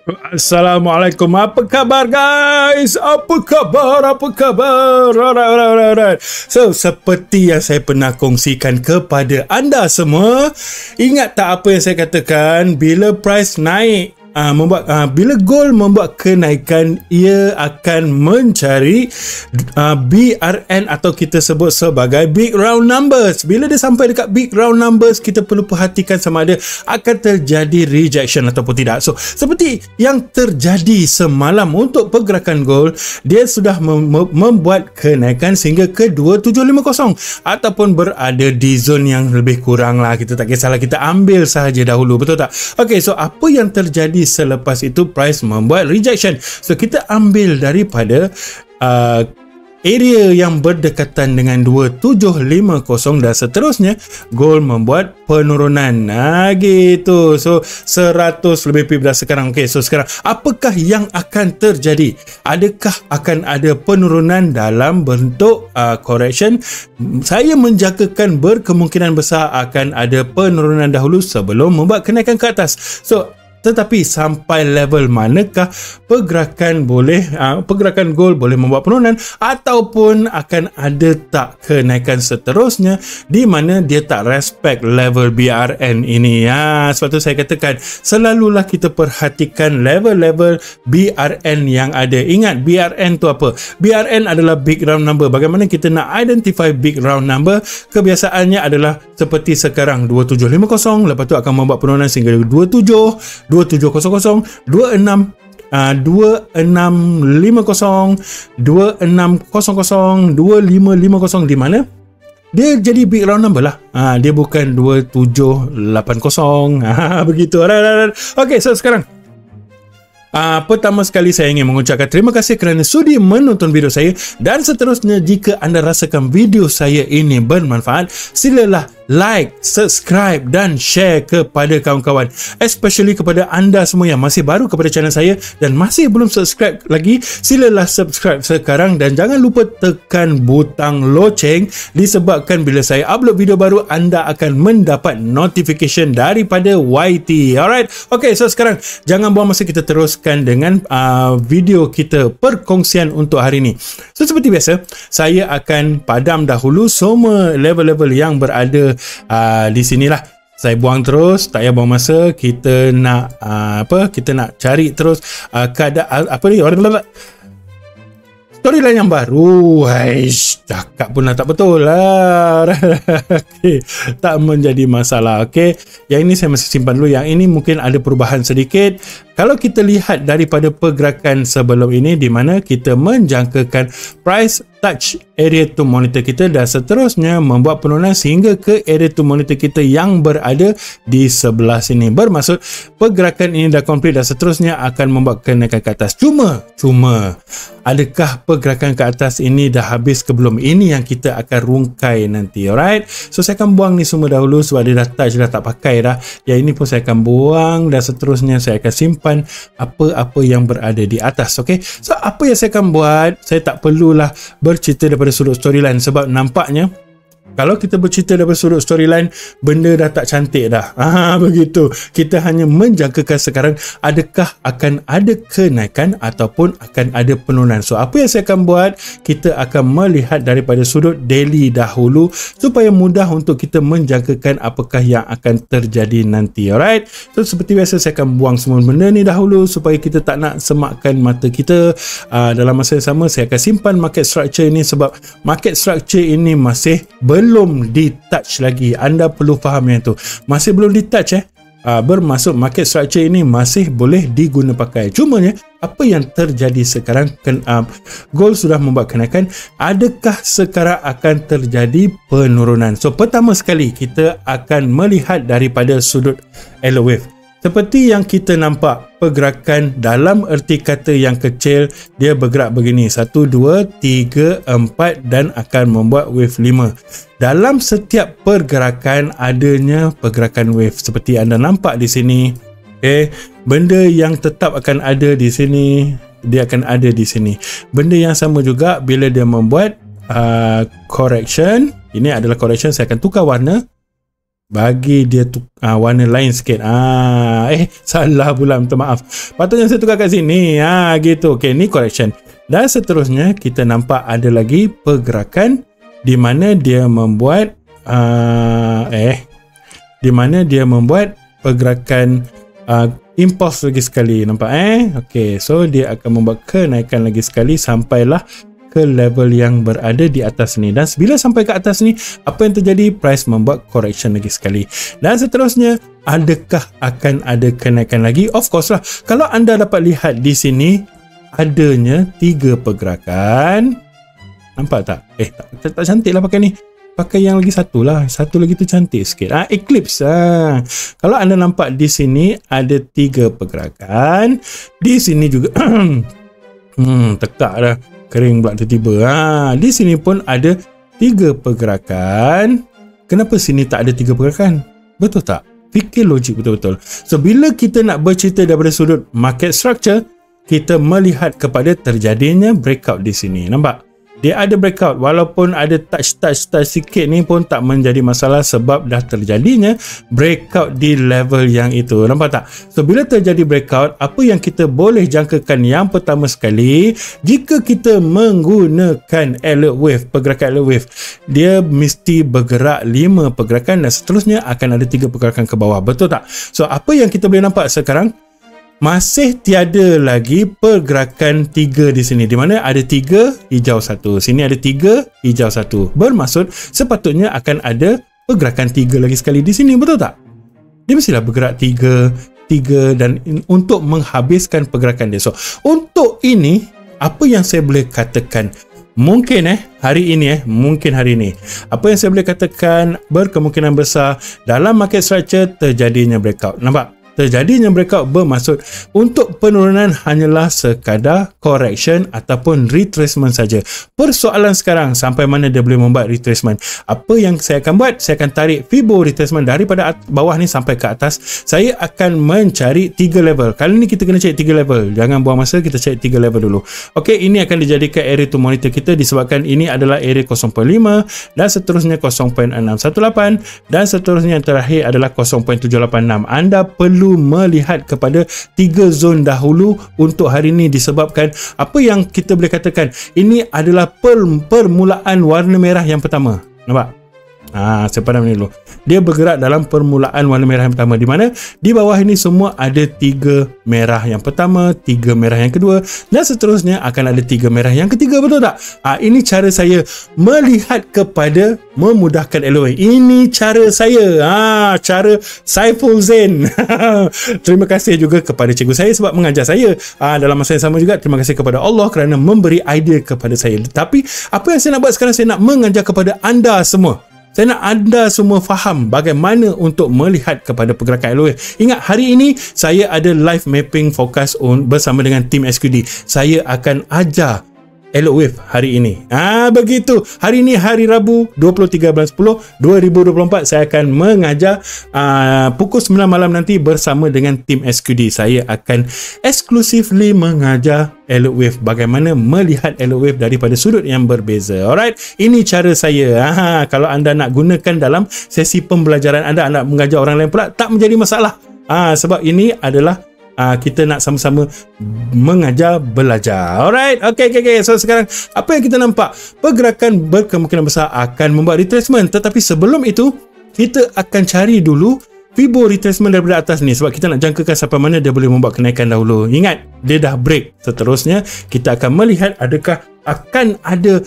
Assalamualaikum, apa khabar guys? Apa khabar? Alright. So, seperti yang saya pernah kongsikan kepada anda semua, ingat tak apa yang saya katakan? Bila price naik, bila gold membuat kenaikan, ia akan mencari BRN atau kita sebut sebagai big round numbers. Bila dia sampai dekat big round numbers, kita perlu perhatikan sama ada akan terjadi rejection ataupun tidak. So, seperti yang terjadi semalam untuk pergerakan gold, dia sudah membuat kenaikan sehingga ke 2750 ataupun berada di zon yang lebih kurang lah. Kita tak kisahlah, kita ambil sahaja dahulu, betul tak? Okay, so apa yang terjadi selepas itu? Price membuat rejection. So kita ambil daripada area yang berdekatan dengan 2750 dan seterusnya gold membuat penurunan. Gitu. So 100 lebih pip dah sekarang. Okay, so sekarang apakah yang akan terjadi? Adakah akan ada penurunan dalam bentuk correction? Saya menjangkakan berkemungkinan besar akan ada penurunan dahulu sebelum membuat kenaikan ke atas. So tetapi sampai level manakah pergerakan gold boleh membuat penurunan ataupun akan ada tak kenaikan seterusnya di mana dia tak respect level BRN ini ya. Sebab tu saya katakan selalulah kita perhatikan level-level BRN yang ada. Ingat BRN tu apa? BRN adalah big round number. Bagaimana kita nak identify big round number? Kebiasaannya adalah seperti sekarang 2750, lepas tu akan membuat penurunan sehingga 2700, 2600, 2650, 2550, di mana dia jadi big round number lah. Dia bukan 2780. Begitu. Okay, so sekarang pertama sekali saya ingin mengucapkan terima kasih kerana sudi menonton video saya, dan seterusnya jika anda rasakan video saya ini bermanfaat, silalah like, subscribe dan share kepada kawan-kawan, especially kepada anda semua yang masih baru kepada channel saya dan masih belum subscribe lagi. Silalah subscribe sekarang dan jangan lupa tekan butang loceng, disebabkan bila saya upload video baru anda akan mendapat notification daripada YT. Alright, okay, so sekarang jangan buang masa, kita teruskan dengan video kita perkongsian untuk hari ini. So seperti biasa, saya akan padam dahulu semua level-level yang berada di sinilah. Saya buang terus, tak payah buang masa. Kita nak kita nak cari terus keadaan storyline yang baru. Cakap pun tak betul lah. Okay, tak menjadi masalah. Okay, yang ini saya masih simpan dulu. Yang ini mungkin ada perubahan sedikit. Kalau kita lihat daripada pergerakan sebelum ini, di mana kita menjangkakan price touch area to monitor kita dan seterusnya membuat penurunan sehingga ke area to monitor kita yang berada di sebelah sini. Bermaksud pergerakan ini dah komplit dan seterusnya akan membuat kenaikan ke atas. Cuma adakah pergerakan ke atas ini dah habis ke belum? Ini yang kita akan rungkai nanti. Alright, so saya akan buang ni semua dahulu sebab dia dah touch, dah tak pakai dah. Yang ini pun saya akan buang dan seterusnya saya akan simpan apa-apa yang berada di atas. Okay, so apa yang saya akan buat, saya tak perlulah bercerita daripada sudut storyline sebab nampaknya kalau kita bercerita daripada sudut storyline, benda dah tak cantik dah. Begitu. Kita hanya menjangkakan sekarang adakah akan ada kenaikan ataupun akan ada penurunan. So, apa yang saya akan buat, kita akan melihat daripada sudut daily dahulu supaya mudah untuk kita menjangkakan apakah yang akan terjadi nanti. Alright. So, seperti biasa saya akan buang semua benda ni dahulu supaya kita tak nak semakkan mata kita. Dalam masa yang sama, saya akan simpan market structure ini sebab market structure ini masih belum di-touch lagi. Anda perlu faham yang tu. Masih belum di-touch bermaksud market structure ini masih boleh diguna pakai. Cumanya apa yang terjadi sekarang, gold sudah membuat kenaikan. Adakah sekarang akan terjadi penurunan? So pertama sekali kita akan melihat daripada sudut Elliott wave. Seperti yang kita nampak, pergerakan dalam erti kata yang kecil, dia bergerak begini, 1, 2, 3, 4 dan akan membuat wave 5. Dalam setiap pergerakan adanya pergerakan wave seperti anda nampak di sini. Okay, benda yang tetap akan ada di sini, dia akan ada di sini. Benda yang sama juga bila dia membuat correction. Ini adalah correction, saya akan tukar warna. bagi dia warna lain sikit. Salah pula, minta maaf. Patutnya saya tukar kat sini. Gitu. Okey, ni correction. Dan seterusnya kita nampak ada lagi pergerakan di mana dia membuat pergerakan impulse lagi sekali. Nampak Okey, so dia akan membuat kenaikan lagi sekali sampailah ke level yang berada di atas ni. Dan bila sampai ke atas ni, apa yang terjadi? Price membuat correction lagi sekali. Dan seterusnya, adakah akan ada kenaikan lagi? Of course lah. Kalau anda dapat lihat di sini, adanya 3 pergerakan. Nampak tak? Tak cantik lah pakai ni. Pakai yang lagi satu lah. Satu lagi tu cantik sikit. Eclipse. Kalau anda nampak di sini, ada 3 pergerakan. Di sini juga tekak dah. Kering pula tiba-tiba. Di sini pun ada 3 pergerakan. Kenapa sini tak ada 3 pergerakan? Betul tak? Fikir logik betul-betul. So, bila kita nak bercerita daripada sudut market structure, kita melihat kepada terjadinya breakout di sini. Nampak? Dia ada breakout. Walaupun ada touch sikit ni pun tak menjadi masalah sebab dah terjadinya breakout di level yang itu. Nampak tak? So, bila terjadi breakout, apa yang kita boleh jangkakan yang pertama sekali, jika kita menggunakan alert wave, pergerakan alert wave, dia mesti bergerak 5 pergerakan dan seterusnya akan ada 3 pergerakan ke bawah. Betul tak? So, apa yang kita boleh nampak sekarang? Masih tiada lagi pergerakan 3 di sini, di mana ada 3 hijau 1, sini ada 3 hijau 1. Bermaksud sepatutnya akan ada pergerakan 3 lagi sekali di sini. Betul tak? Dia mestilah bergerak 3 dan untuk menghabiskan pergerakan dia. So, untuk ini, apa yang saya boleh katakan? Mungkin hari ini apa yang saya boleh katakan, berkemungkinan besar dalam market structure terjadinya breakout. Nampak? Terjadinya breakout bermaksud untuk penurunan hanyalah sekadar correction ataupun retracement saja. Persoalan sekarang, sampai mana dia boleh membuat retracement? Apa yang saya akan buat? Saya akan tarik Fibo retracement daripada bawah ni sampai ke atas. Saya akan mencari 3 level. Kali ni kita kena cari 3 level. Jangan buang masa, kita cari 3 level dulu. Okey, ini akan dijadikan area to monitor kita disebabkan ini adalah area 0.5 dan seterusnya 0.618 dan seterusnya yang terakhir adalah 0.786. Anda perlu melihat kepada 3 zon dahulu untuk hari ini disebabkan apa yang kita boleh katakan, ini adalah permulaan warna merah yang pertama. Nampak? Saya padam ni dulu. Dia bergerak dalam permulaan warna merah yang pertama, di mana di bawah ini semua ada 3 merah yang pertama, 3 merah yang kedua dan seterusnya akan ada 3 merah yang ketiga. Betul tak? Ini cara saya melihat kepada memudahkan LOA. Ini cara saya. Cara Saiful Zain. Terima kasih juga kepada cikgu saya sebab mengajar saya. Dalam masa yang sama juga terima kasih kepada Allah kerana memberi idea kepada saya. Tapi apa yang saya nak buat sekarang, saya nak mengajar kepada anda semua. Saya nak anda semua faham bagaimana untuk melihat kepada pergerakan LOA. Ingat, hari ini saya ada live mapping forecast bersama dengan tim SQD. Saya akan ajar LOA hari ini. Begitu. Hari ini hari Rabu 23 bulan 10 2024. Saya akan mengajar pukul 9 malam nanti bersama dengan tim SQD. Saya akan exclusively mengajar LOA, bagaimana melihat LOA daripada sudut yang berbeza. Alright, ini cara saya. Kalau anda nak gunakan dalam sesi pembelajaran anda mengajar orang lain pula, tak menjadi masalah. Sebab ini adalah kita nak sama-sama mengajar, belajar. Alright, okay. So sekarang apa yang kita nampak? Pergerakan berkemungkinan besar akan membuat retracement. Tetapi sebelum itu, kita akan cari dulu Fibo retracement daripada atas ni, sebab kita nak jangkakan sampai mana dia boleh membuat kenaikan dahulu. Ingat, dia dah break. Seterusnya kita akan melihat adakah akan ada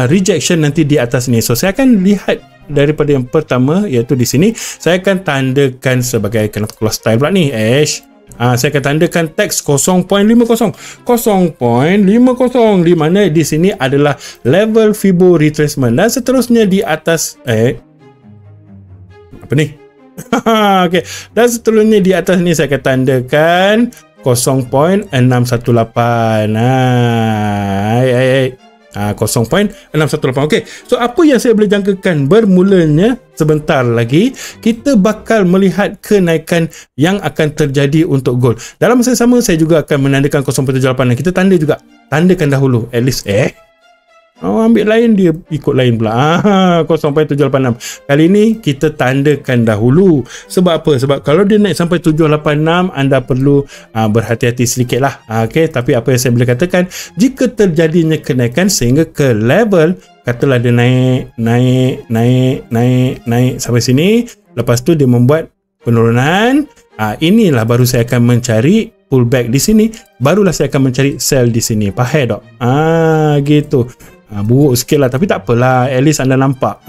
rejection nanti di atas ni. So saya akan lihat daripada yang pertama, iaitu di sini. Saya akan tandakan sebagai, kenapa keluar style pula ni? Saya akan tandakan teks 0.50 di mana di sini adalah level Fibo retracement dan seterusnya di atas apa ni? Okay. Dan seterusnya di atas ni saya akan tandakan 0.618. 0.618. Okey. So apa yang saya boleh jangkakan, bermulanya sebentar lagi kita bakal melihat kenaikan yang akan terjadi untuk gold. Dalam masa yang sama saya juga akan menandakan 0.78 dan kita tandakan dahulu at least Ambil lain, dia ikut lain pula. 0.786. Kali ni kita tandakan dahulu. Sebab apa? Sebab kalau dia naik sampai 786, anda perlu berhati-hati sedikit lah. Okay? Tapi apa yang saya boleh katakan, jika terjadinya kenaikan sehingga ke level, katalah dia naik sampai sini, lepas tu dia membuat penurunan, inilah baru saya akan mencari pullback di sini, barulah saya akan mencari sell di sini. Faham tak? Gitu. Buruk sikit lah, tapi tak apalah, at least anda nampak.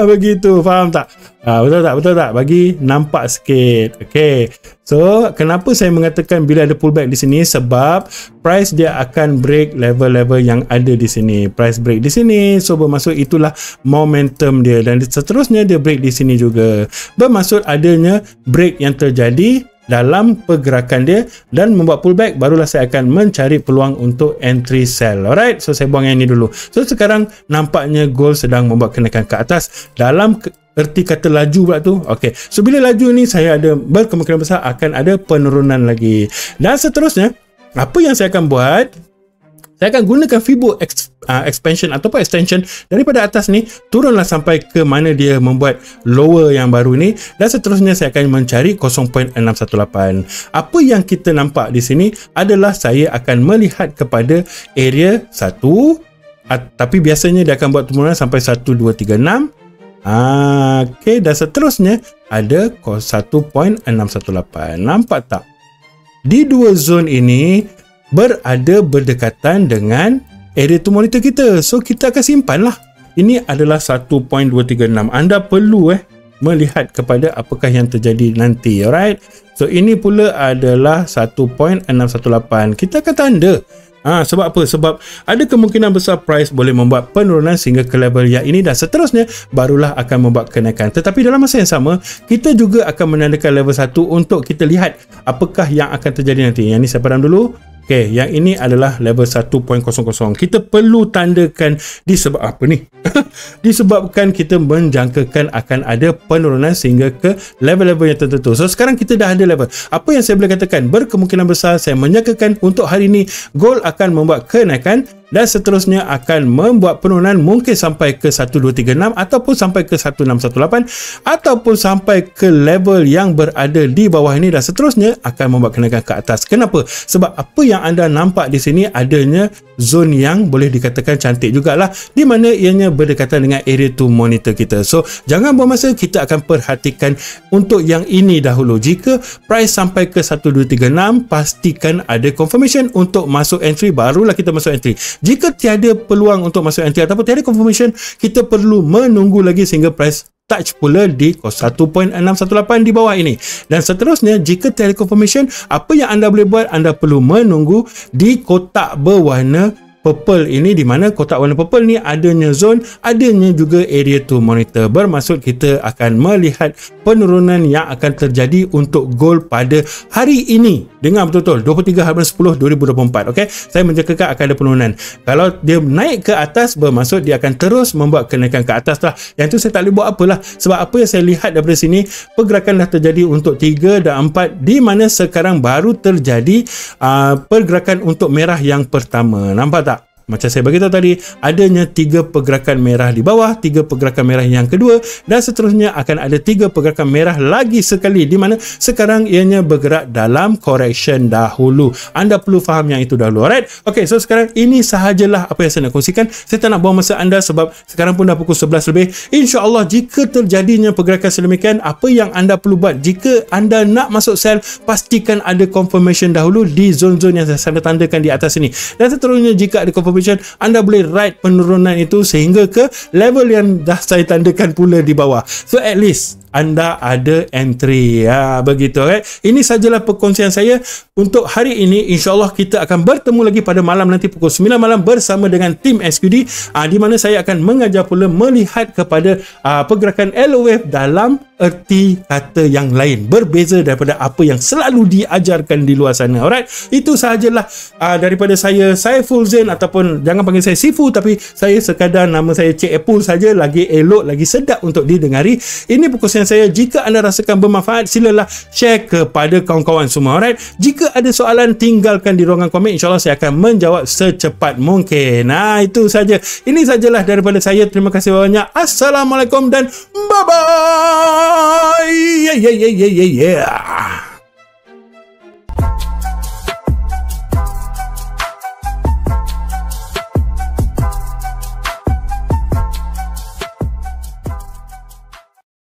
Begitu, faham tak? Betul tak? Bagi nampak sikit. Okay, so kenapa saya mengatakan bila ada pullback di sini? Sebab price dia akan break level-level yang ada di sini. Price break di sini, so bermaksud itulah momentum dia, dan seterusnya dia break di sini juga, bermaksud adanya break yang terjadi dalam pergerakan dia dan membuat pullback, barulah saya akan mencari peluang untuk entry sell. Alright, so saya buang yang ini dulu. So sekarang nampaknya gold sedang membuat kenaikan ke atas dalam erti kata laju pula tu. Okay, so bila laju ni saya ada berkemungkinan besar akan ada penurunan lagi, dan seterusnya apa yang saya akan buat, saya akan gunakan Fibo expansion ataupun extension daripada atas ni, turunlah sampai ke mana dia membuat lower yang baru ni, dan seterusnya saya akan mencari 0.618. Apa yang kita nampak di sini adalah saya akan melihat kepada area 1, tapi biasanya dia akan buat turunan sampai 1, 2, 3, 6. Okay, dan seterusnya ada 1.618. Nampak tak? Di dua zone ini berada berdekatan dengan area to monitor kita, so kita akan simpan lah. Ini adalah 1.236. Anda perlu melihat kepada apakah yang terjadi nanti. Alright, so ini pula adalah 1.618. Kita akan tanda. Sebab apa? Sebab ada kemungkinan besar price boleh membuat penurunan sehingga ke level yang ini, dan seterusnya barulah akan membuat kenaikan. Tetapi dalam masa yang sama, kita juga akan menandakan level 1 untuk kita lihat apakah yang akan terjadi nanti. Yang ini saya padam dulu. Okay, yang ini adalah level 1.00. Kita perlu tandakan disebab apa ni? Disebabkan kita menjangkakan akan ada penurunan sehingga ke level-level yang tertentu. So sekarang kita dah ada level. Apa yang saya boleh katakan? Berkemungkinan besar saya menyangkakan untuk hari ini gold akan membuat kenaikan, dan seterusnya akan membuat penurunan mungkin sampai ke 1236 ataupun sampai ke 1618 ataupun sampai ke level yang berada di bawah ini, dan seterusnya akan membuat kenaikan ke atas. Kenapa? Sebab apa yang anda nampak di sini adanya zone yang boleh dikatakan cantik jugalah, di mana ianya berdekatan dengan area to monitor kita. So jangan buang masa, kita akan perhatikan untuk yang ini dahulu. Jika price sampai ke 1236, pastikan ada confirmation untuk masuk entry, barulah kita masuk entry. Jika tiada peluang untuk masuk entry ataupun tiada confirmation, kita perlu menunggu lagi sehingga price touch pula di 1.618 di bawah ini. Dan seterusnya, jika tiada confirmation, apa yang anda boleh buat? Anda perlu menunggu di kotak berwarna purple ini, di mana kotak warna purple ni adanya zone, adanya juga area to monitor. Bermaksud kita akan melihat penurunan yang akan terjadi untuk gold pada hari ini dengan betul-betul 23/10/2024. Okey, saya menjangkakan akan ada penurunan. Kalau dia naik ke atas, bermaksud dia akan terus membuat kenaikan ke atas lah. Yang tu saya tak boleh buat apalah, sebab apa yang saya lihat daripada sini, pergerakan dah terjadi untuk 3 dan 4, di mana sekarang baru terjadi pergerakan untuk merah yang pertama. Nampak tak? Macam saya beritahu tadi, adanya 3 pergerakan merah di bawah, 3 pergerakan merah yang kedua, dan seterusnya akan ada 3 pergerakan merah lagi sekali, di mana sekarang ianya bergerak dalam correction dahulu. Anda perlu faham yang itu dahulu. Alright? Okay, so sekarang ini sahajalah apa yang saya nak kongsikan. Saya tak nak buang masa anda sebab sekarang pun dah pukul 11 lebih. InsyaAllah jika terjadinya pergerakan sedemikian, apa yang anda perlu buat? Jika anda nak masuk sell, pastikan ada confirmation dahulu di zone-zone yang saya tandakan di atas ini. Dan seterusnya, jika ada confirmation, anda boleh ride penurunan itu sehingga ke level yang dah saya tandakan pula di bawah. So at least anda ada entry. Begitu. Ini sajalah perkongsian saya untuk hari ini. InsyaAllah kita akan bertemu lagi pada malam nanti pukul 9 malam bersama dengan tim SQD, di mana saya akan mengajar pula melihat kepada pergerakan LOF dalam erti kata yang lain, berbeza daripada apa yang selalu diajarkan di luar sana. Alright, itu sahajalah daripada saya Saiful Zain, ataupun jangan panggil saya Sifu, tapi saya sekadar nama saya Cik Apple saja, lagi elok, lagi sedap untuk didengari. Ini perkongsian perkongsian saya. Jika anda rasakan bermanfaat, silalah share kepada kawan-kawan semua. Alright, jika ada soalan, tinggalkan di ruangan komen. InsyaAllah saya akan menjawab secepat mungkin. Nah, itu saja. Ini sajalah daripada saya. Terima kasih banyak. Assalamualaikum dan bye-bye. Yeah.